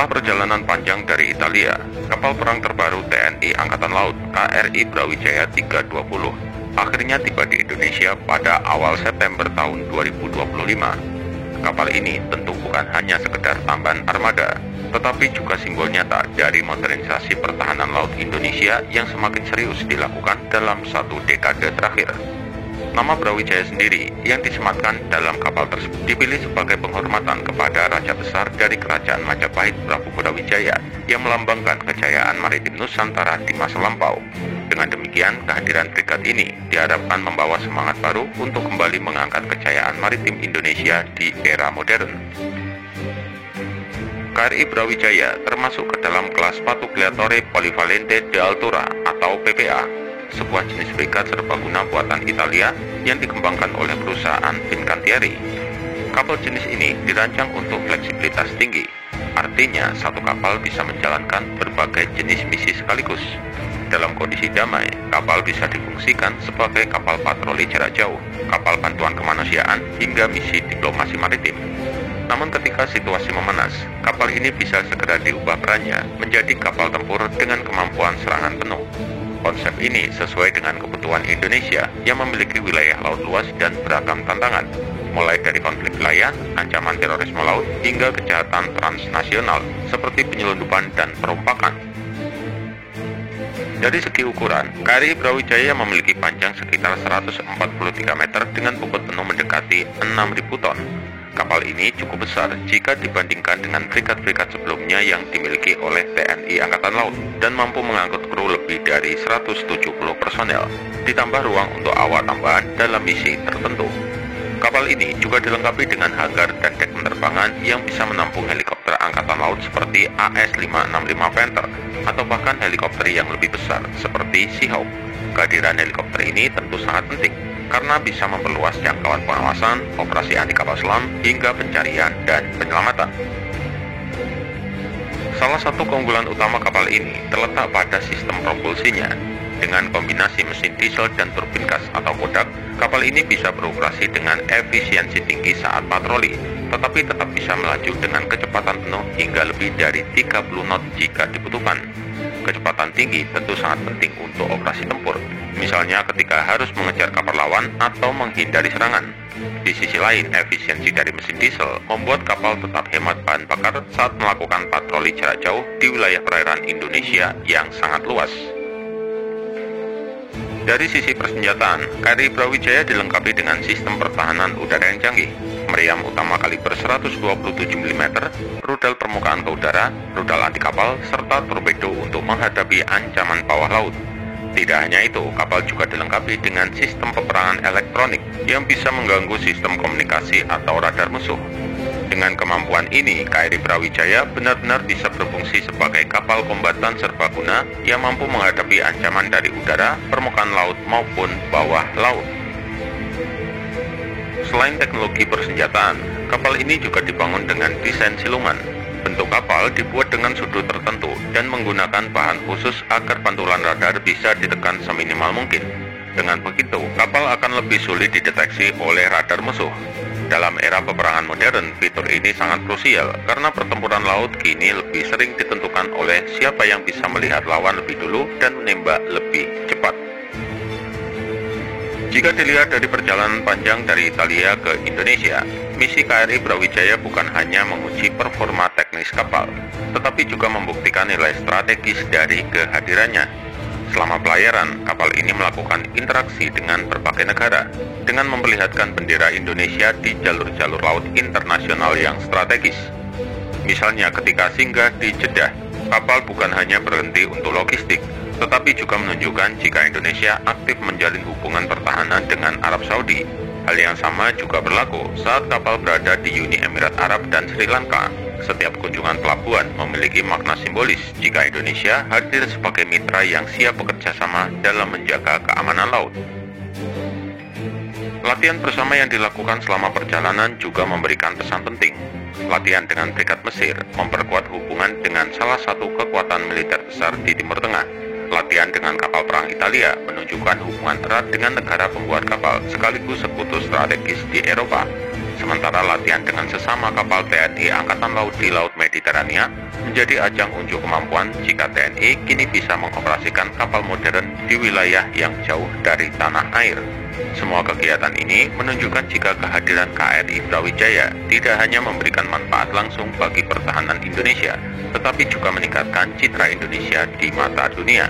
Setelah perjalanan panjang dari Italia, kapal perang terbaru TNI Angkatan Laut KRI Brawijaya 320 akhirnya tiba di Indonesia pada awal September tahun 2025. Kapal ini tentu bukan hanya sekedar tambahan armada, tetapi juga simbol nyata dari modernisasi pertahanan laut Indonesia yang semakin serius dilakukan dalam satu dekade terakhir. Nama Brawijaya sendiri yang disematkan dalam kapal tersebut dipilih sebagai penghormatan kepada Raja Besar dari Kerajaan Majapahit Prabu Brawijaya yang melambangkan kejayaan maritim Nusantara di masa lampau. Dengan demikian, kehadiran brigad ini diharapkan membawa semangat baru untuk kembali mengangkat kejayaan maritim Indonesia di era modern. KRI Brawijaya termasuk ke dalam kelas Pattugliatore Polivalente de Altura atau PPA, sebuah jenis brigad serbaguna buatan Italia yang dikembangkan oleh perusahaan Fincantieri. Kapal jenis ini dirancang untuk fleksibilitas tinggi, artinya satu kapal bisa menjalankan berbagai jenis misi sekaligus. Dalam kondisi damai, kapal bisa difungsikan sebagai kapal patroli jarak jauh, kapal bantuan kemanusiaan, hingga misi diplomasi maritim. Namun ketika situasi memanas, kapal ini bisa segera diubah perannya menjadi kapal tempur dengan kemampuan serangan penuh. Konsep ini sesuai dengan kebutuhan Indonesia yang memiliki wilayah laut luas dan beragam tantangan, mulai dari konflik wilayah, ancaman terorisme laut, hingga kejahatan transnasional seperti penyelundupan dan perompakan. Dari segi ukuran, KRI Brawijaya memiliki panjang sekitar 143 meter dengan bobot penuh mendekati 6.000 ton. Kapal ini cukup besar jika dibandingkan dengan brigad-brigad sebelumnya yang dimiliki oleh TNI Angkatan Laut dan mampu mengangkut kru lebih dari 170 personel, ditambah ruang untuk awak tambahan dalam misi tertentu. Kapal ini juga dilengkapi dengan hanggar dan dek penerbangan yang bisa menampung helikopter Angkatan Laut seperti AS-565 Panther atau bahkan helikopter yang lebih besar seperti Seahawk. Kehadiran helikopter ini tentu sangat penting karena bisa memperluas jangkauan pengawasan, operasi anti kapal selam, hingga pencarian dan penyelamatan. Salah satu keunggulan utama kapal ini terletak pada sistem propulsinya. Dengan kombinasi mesin diesel dan turbin gas atau kodak, kapal ini bisa beroperasi dengan efisiensi tinggi saat patroli, tetapi tetap bisa melaju dengan kecepatan penuh hingga lebih dari 30 knot jika dibutuhkan. Kecepatan tinggi tentu sangat penting untuk operasi tempur, misalnya ketika harus mengejar kapal lawan atau menghindari serangan. Di sisi lain, efisiensi dari mesin diesel membuat kapal tetap hemat bahan bakar saat melakukan patroli jarak jauh di wilayah perairan Indonesia yang sangat luas. Dari sisi persenjataan, KRI Brawijaya dilengkapi dengan sistem pertahanan udara yang canggih, meriam utama kaliber 127 mm, rudal permukaan ke udara, rudal anti kapal, serta torpedo untuk menghadapi ancaman bawah laut. Tidak hanya itu, kapal juga dilengkapi dengan sistem peperangan elektronik yang bisa mengganggu sistem komunikasi atau radar musuh. Dengan kemampuan ini, KRI Brawijaya benar-benar bisa berfungsi sebagai kapal kombatan serbaguna yang mampu menghadapi ancaman dari udara, permukaan laut, maupun bawah laut. Selain teknologi persenjataan, kapal ini juga dibangun dengan desain siluman. Bentuk kapal dibuat dengan sudut tertentu dan menggunakan bahan khusus agar pantulan radar bisa ditekan seminimal mungkin. Dengan begitu, kapal akan lebih sulit dideteksi oleh radar musuh. Dalam era peperangan modern, fitur ini sangat krusial karena pertempuran laut kini lebih sering ditentukan oleh siapa yang bisa melihat lawan lebih dulu dan menembak lebih cepat. Jika dilihat dari perjalanan panjang dari Italia ke Indonesia, misi KRI Brawijaya bukan hanya menguji performa teknis kapal, tetapi juga membuktikan nilai strategis dari kehadirannya. Selama pelayaran, kapal ini melakukan interaksi dengan berbagai negara, dengan memperlihatkan bendera Indonesia di jalur-jalur laut internasional yang strategis. Misalnya ketika singgah di Jeddah, kapal bukan hanya berhenti untuk logistik, tetapi juga menunjukkan jika Indonesia aktif menjalin hubungan pertahanan dengan Arab Saudi. Hal yang sama juga berlaku saat kapal berada di Uni Emirat Arab dan Sri Lanka. Setiap kunjungan pelabuhan memiliki makna simbolis jika Indonesia hadir sebagai mitra yang siap bekerja sama dalam menjaga keamanan laut. Latihan bersama yang dilakukan selama perjalanan juga memberikan pesan penting. Latihan dengan Brigad Mesir memperkuat hubungan dengan salah satu kekuatan militer besar di Timur Tengah. Latihan dengan kapal perang Italia menunjukkan hubungan erat dengan negara pembuat kapal sekaligus sekutu strategis di Eropa. Sementara latihan dengan sesama kapal TNI Angkatan Laut di Laut Mediterania menjadi ajang unjuk kemampuan jika TNI kini bisa mengoperasikan kapal modern di wilayah yang jauh dari tanah air. Semua kegiatan ini menunjukkan jika kehadiran KRI Brawijaya tidak hanya memberikan manfaat langsung bagi pertahanan Indonesia, tetapi juga meningkatkan citra Indonesia di mata dunia.